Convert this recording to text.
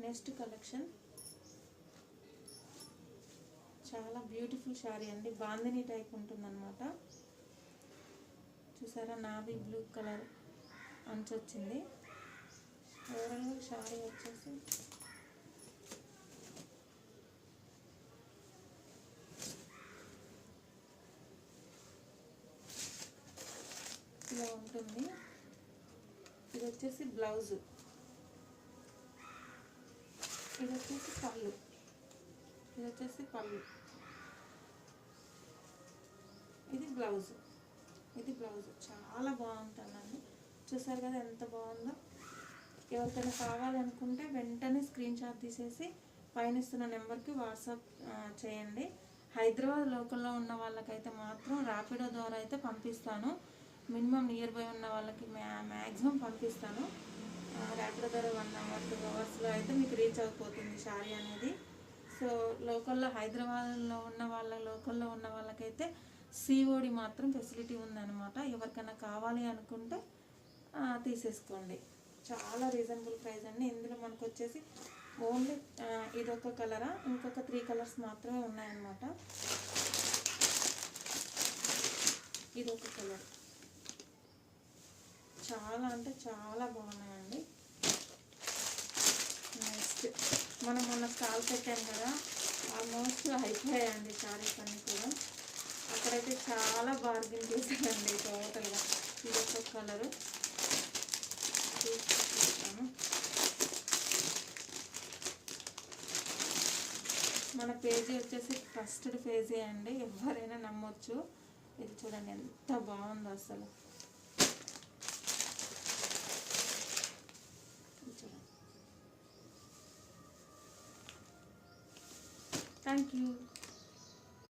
Next collection చాలా beautiful sari అండి, bandhani type ఉంటుందన్నమాట. చూసారా, నావీ బ్లూ కలర్ అంచు వచ్చింది. ఓవరాల్గా శారీ వచ్చేసి ఇలా ఉంటుంది. ఇది వచ్చేసి బ్లౌజు, ఇది వచ్చేసి పళ్ళు, ఇది వచ్చేసి పళ్ళు, ఇది బ్లౌజు, ఇది బ్లౌజు. చాలా బాగుంటుందండి. చూసారు కదా ఎంత బాగుందో. ఎవరికైనా కావాలనుకుంటే వెంటనే స్క్రీన్ షాట్ తీసేసి పైన ఇస్తున్న నెంబర్కి వాట్సాప్ చేయండి. హైదరాబాద్ లోకల్లో ఉన్న వాళ్ళకైతే మాత్రం ర్యాపిడో ద్వారా అయితే పంపిస్తాను. మినిమం నియర్ బై ఉన్న వాళ్ళకి మ్యాక్సిమం పంపిస్తాను. ర్యాపిడో ద్వారా 1 అవర్ 2 అవర్స్లో అయితే మీకు రీచ్ అయిపోతుంది శారీ అనేది. సో లోకల్లో హైదరాబాద్లో ఉన్న లోకల్లో ఉన్న వాళ్ళకైతే సిఓడి మాత్రం ఫెసిలిటీ ఉందన్నమాట. ఎవరికైనా కావాలి అనుకుంటే తీసేసుకోండి. చాలా రీజనబుల్ ప్రైస్ అండి. ఇందులో మనకు వచ్చేసి ఓన్లీ ఇదొక కలరా, ఇంకొక 3 కలర్స్ మాత్రమే ఉన్నాయన్నమాట. ఇదొక కలర్, చాలా అంటే చాలా బాగున్నాయండి. నెక్స్ట్ మనం మొన్న స్టాల్ పెట్టాం కదా, ఆల్మోస్ట్ అయిపోయాయండి శారీస్ అన్నీ కూడా. అక్కడైతే చాలా బార్గెన్ చేశానండి టోటల్గా. ఇదొక కలరు చూస్తాను. మన పేజీ వచ్చేసి ట్రస్టెడ్ పేజీ అండి, ఎవరైనా నమ్మొచ్చు. ఇది చూడండి ఎంత బాగుందో అసలు. Thank you.